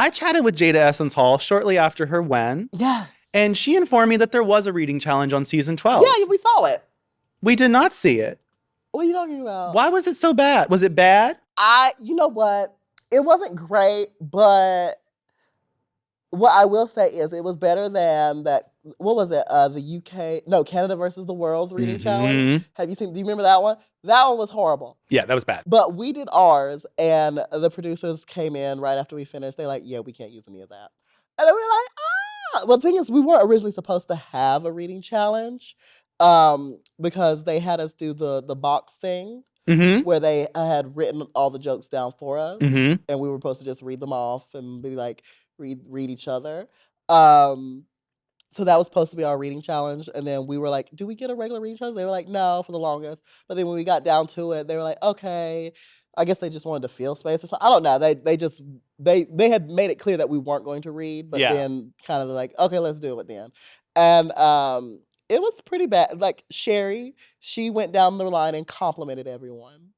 I chatted with Jada Essence Hall shortly after her win. Yes. And she informed me that there was a reading challenge on season 12. Yeah, we saw it. We did not see it. What are you talking about? Why was it so bad? Was it bad? You know what? It wasn't great, but what I will say is it was better than that. What was it? Canada versus the World's reading challenge. Have you seen? Do you remember that one? That one was horrible. Yeah, that was bad. But we did ours, and the producers came in right after we finished. They're like, "Yeah, we can't use any of that." And we were like, "Ah!" Well, the thing is, we weren't originally supposed to have a reading challenge, because they had us do the box thing. Where they had written all the jokes down for us, and we were supposed to just read them off and be like, read each other. So that was supposed to be our reading challenge. And then we were like, do we get a regular reading challenge? They were like, no, for the longest. But then when we got down to it, they were like, okay. I guess they just wanted to fill space or something. I don't know. They had made it clear that we weren't going to read, but then kind of like, okay, let's do it then. And it was pretty bad. Like Sherry, she went down the line and complimented everyone.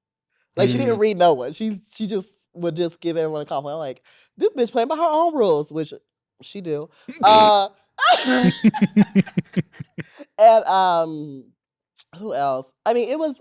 Like she didn't read no one. She just would just give everyone a compliment. I'm like, this bitch playing by her own rules, which she do. And who else? I mean, it was.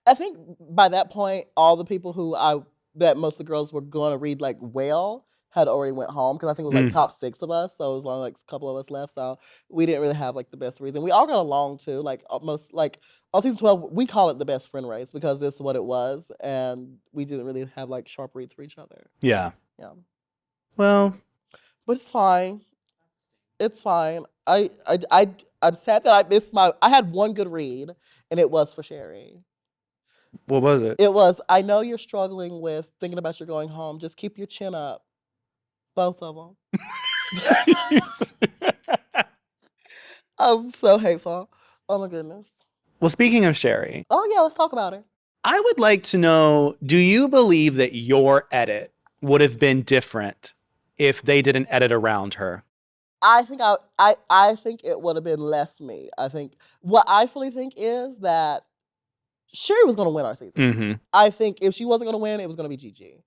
I think by that point, all the people that most of the girls were going to read like well had already went home, because I think it was like top 6 of us, so it was only like a couple of us left. So we didn't really have like the best reason. We all got along too. Like almost like on season 12, we call it the best friend race because this is what it was, and we didn't really have like sharp reads for each other. Yeah. Yeah. Well, but it's fine. It's fine. I'm sad that I missed I had one good read, and it was for Sherry. What was it? It was, I know you're struggling with thinking about your going home. Just keep your chin up. Both of them. I'm so hateful. Oh my goodness. Well, speaking of Sherry. Oh yeah, let's talk about her. I would like to know, do you believe that your edit would have been different if they did an edit around her? I think I think it would have been less me. I think what I fully think is that Sherry was going to win our season. I think if she wasn't going to win, it was going to be Gigi.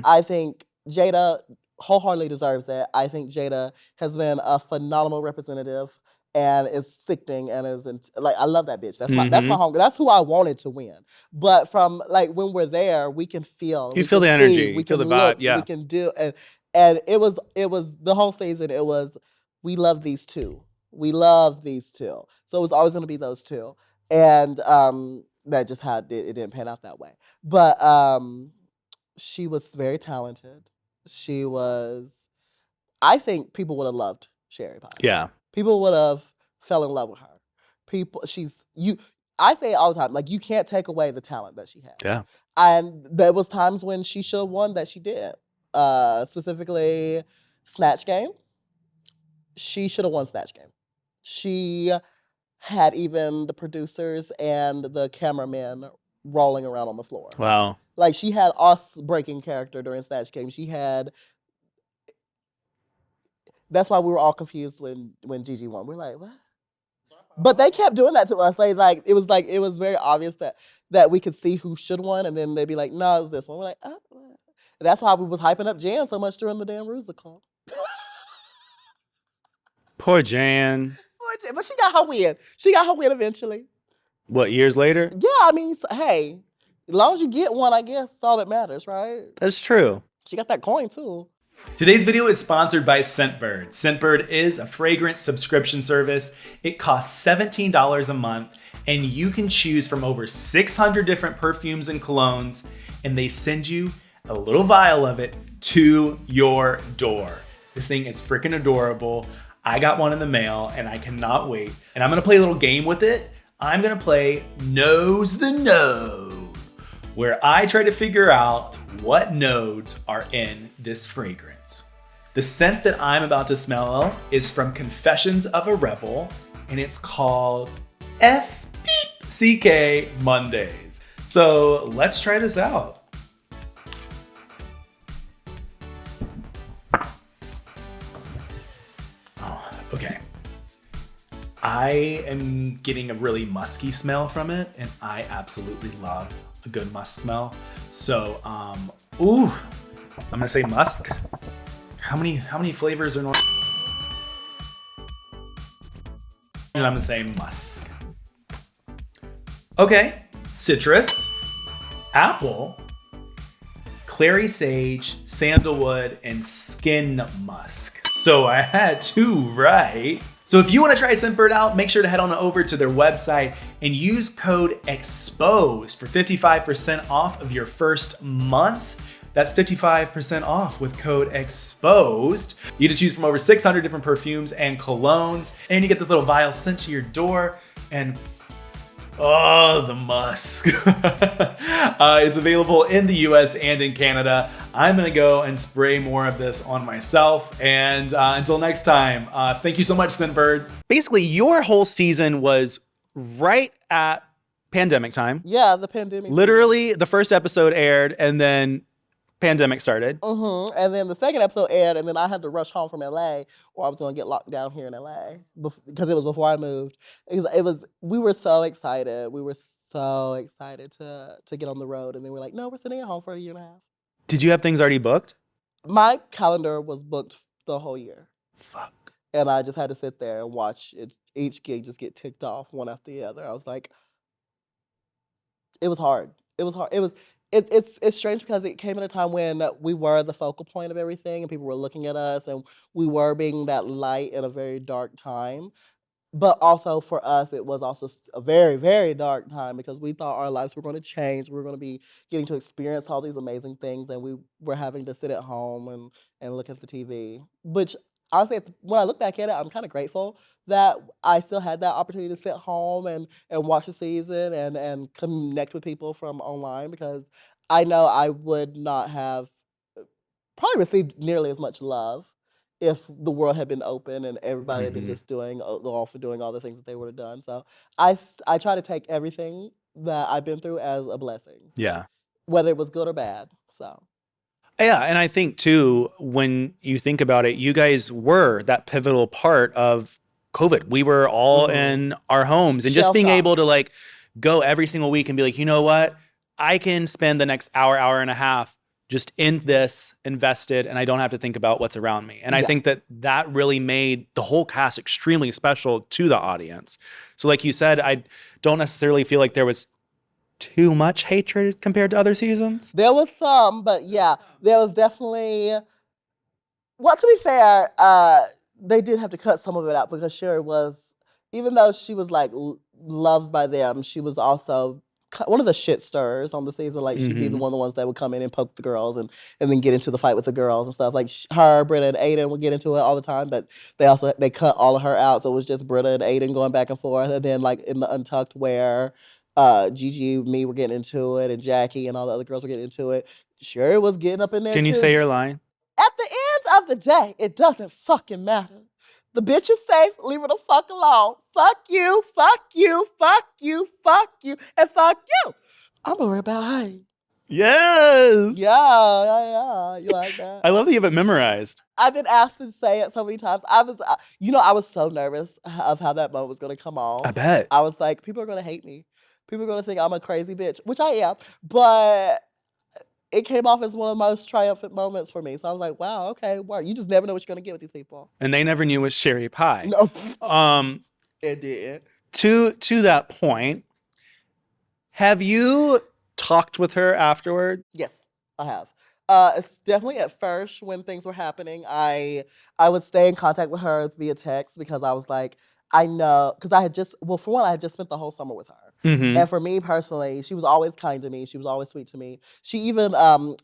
I think Jada wholeheartedly deserves it. I think Jada has been a phenomenal representative and is sickening and I love that bitch. That's my homegirl. That's who I wanted to win. But from like when we're there, we can feel. You feel the energy. We feel the vibe. Yeah. We can do and it was the whole season. It was, we love these two. We love these two. So it was always going to be those two. And that just it didn't pan out that way. But she was very talented. She was, I think people would have loved Sherry Pie. Yeah. People would have fell in love with her. I say it all the time, like you can't take away the talent that she had. Yeah. And there was times when she should have won that she did. Specifically Snatch Game. She should have won Snatch Game. She had even the producers and the cameramen rolling around on the floor. Wow. Like she had us breaking character during Snatch Game. That's why we were all confused when Gigi won. We're like, what? But they kept doing that to us. It was very obvious that we could see who should won, and then they'd be like, no, it's this one. We're like, oh. That's why we was hyping up Jan so much during the damn Rusical. Poor Jan. But she got her win. She got her win eventually. What, years later? Yeah, I mean, hey, as long as you get one, I guess that's all that matters, right? That's true. She got that coin too. Today's video is sponsored by Scentbird. Scentbird is a fragrance subscription service. It costs $17 a month, and you can choose from over 600 different perfumes and colognes, and they send you a little vial of it to your door. This thing is freaking adorable. I got one in the mail, and I cannot wait. And I'm gonna play a little game with it. I'm gonna play Nose the Node, where I try to figure out what nodes are in this fragrance. The scent that I'm about to smell is from Confessions of a Rebel, and it's called FCK Mondays. So let's try this out. Oh, okay. I am getting a really musky smell from it, and I absolutely love a good musk smell. So, ooh, I'm gonna say musk. How many flavors are normal? And I'm gonna say musk. Okay, citrus, apple, clary sage, sandalwood, and skin musk. So I had 2 right. So if you want to try Scentbird out, make sure to head on over to their website and use code EXPOSED for 55% off of your first month. That's 55% off with code EXPOSED. You get to choose from over 600 different perfumes and colognes, and you get this little vial sent to your door, and oh, the musk. It's available in the US and in Canada. I'm gonna go and spray more of this on myself. And until next time, thank you so much, Scentbird. Basically, your whole season was right at pandemic time. Yeah, the pandemic. Literally, the first episode aired and then pandemic started. And then the second episode aired, and then I had to rush home from LA, or I was going to get locked down here in LA because it was before I moved. We were so excited. We were so excited to get on the road, and then we're like, no, we're sitting at home for a year and a half. Did you have things already booked? My calendar was booked the whole year. Fuck. And I just had to sit there and watch each gig just get ticked off one after the other. I was like, it was hard. It was hard. It's strange because it came at a time when we were the focal point of everything and people were looking at us and we were being that light in a very dark time. But also for us, it was also a very, very dark time because we thought our lives were going to change. We were going to be getting to experience all these amazing things, and we were having to sit at home and look at the TV. Which, honestly, when I look back at it, I'm kind of grateful that I still had that opportunity to sit home and watch the season and connect with people from online, because I know I would not have probably received nearly as much love if the world had been open and everybody had been just doing all the things that they would have done. So I try to take everything that I've been through as a blessing. Yeah. Whether it was good or bad. So. Yeah, and I think too, when you think about it, you guys were that pivotal part of COVID. We were all in our homes, and just being able to like go every single week and be like, you know what? I can spend the next hour and a half just in this, invested, and I don't have to think about what's around me. And I think that really made the whole cast extremely special to the audience. So like you said, I don't necessarily feel like there was too much hatred compared to other seasons. There was some, but yeah, there was definitely, well, to be fair, they did have to cut some of it out because Sherry was, even though she was like loved by them, she was also one of the shit stirrers on the season. Like she'd be one of the ones that would come in and poke the girls and then get into the fight with the girls and stuff. Like her, Britta, and Aiden would get into it all the time, but they cut all of her out, so it was just Britta and Aiden going back and forth. And then like in the Untucked, where Gigi, me were getting into it, and Jackie and all the other girls were getting into it, Sherry was getting up in there. Can you say your line? At the end of the day, it doesn't fucking matter. The bitch is safe. Leave her the fuck alone. Fuck you, fuck you, fuck you, fuck you, and fuck you. I'm worried about Heidi. Yes. Yeah. You like that? I love that you have it memorized. I've been asked to say it so many times. I was so nervous of how that moment was going to come off. I bet. I was like, people are going to hate me. People are going to think I'm a crazy bitch, which I am. But it came off as one of the most triumphant moments for me. So I was like, wow, okay, wow. You just never know what you're going to get with these people. And they never knew it was Sherry Pie. No. It did. To that point, have you talked with her afterward? Yes, I have. It's definitely at first when things were happening, I would stay in contact with her via text because I was like, I know, because I had just spent the whole summer with her. And for me personally, she was always kind to me. She was always sweet to me. She even,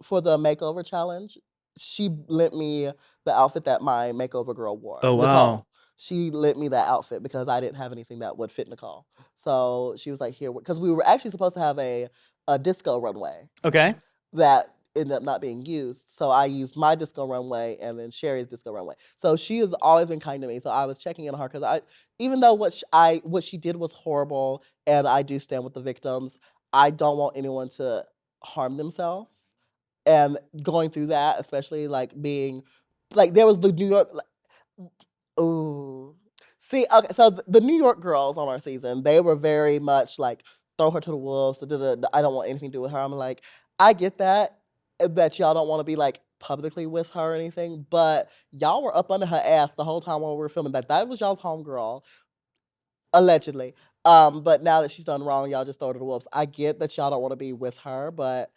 for the makeover challenge, she lent me the outfit that my makeover girl wore. Oh, Nicole. wow. She lent me that outfit because I didn't have anything that would fit Nicole. So she was like, here, because we were actually supposed to have a disco runway. Okay. That ended up not being used. So I used my disco runway and then Sherry's disco runway. So she has always been kind to me. So I was checking in on her because even though what she did was horrible and I do stand with the victims, I don't want anyone to harm themselves. And going through that, especially like being, like there was the New York, ooh. See, okay, so the New York girls on our season, they were very much like, throw her to the wolves, I don't want anything to do with her. I'm like, I get that y'all don't want to be like publicly with her or anything, but y'all were up under her ass the whole time while we were filming that. That was y'all's homegirl, allegedly. But now that she's done wrong, y'all just throw her to the wolves. I get that y'all don't want to be with her, but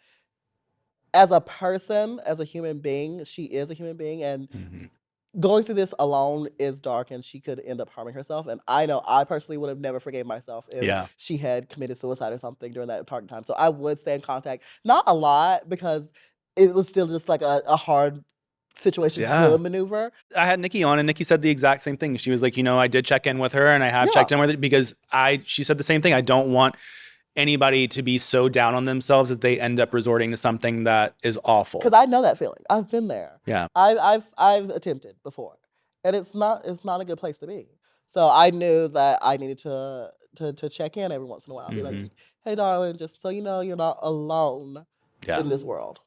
as a person, as a human being, she is a human being, and going through this alone is dark, and she could end up harming herself. And I know I personally would have never forgave myself if she had committed suicide or something during that dark time. So I would stay in contact. Not a lot, because it was still just like a hard situation to maneuver. I had Nikki on, and Nikki said the exact same thing. She was like, I did check in with her, and I have checked in with it, because she said the same thing. I don't want anybody to be so down on themselves that they end up resorting to something that is awful. Because I know that feeling. I've been there. Yeah. I've attempted before, and it's not a good place to be. So I knew that I needed to check in every once in a while. Be like, hey, darling, just so you know, you're not alone in this world.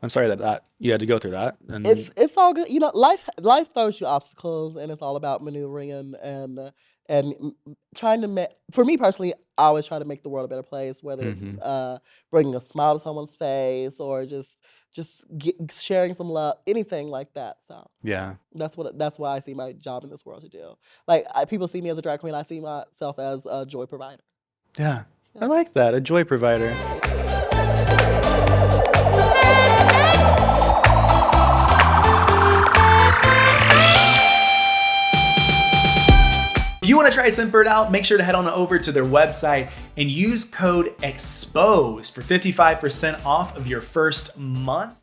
I'm sorry that you had to go through that. And it's all good. Life throws you obstacles, and it's all about maneuvering and trying to for me personally, I always try to make the world a better place, whether it's bringing a smile to someone's face or just sharing some love, anything like that. So that's why I see my job in this world to do. Like, people see me as a drag queen, I see myself as a joy provider. Yeah. I like that, a joy provider. If you want to try Scentbird out, make sure to head on over to their website and use code EXPOSED for 55% off of your first month.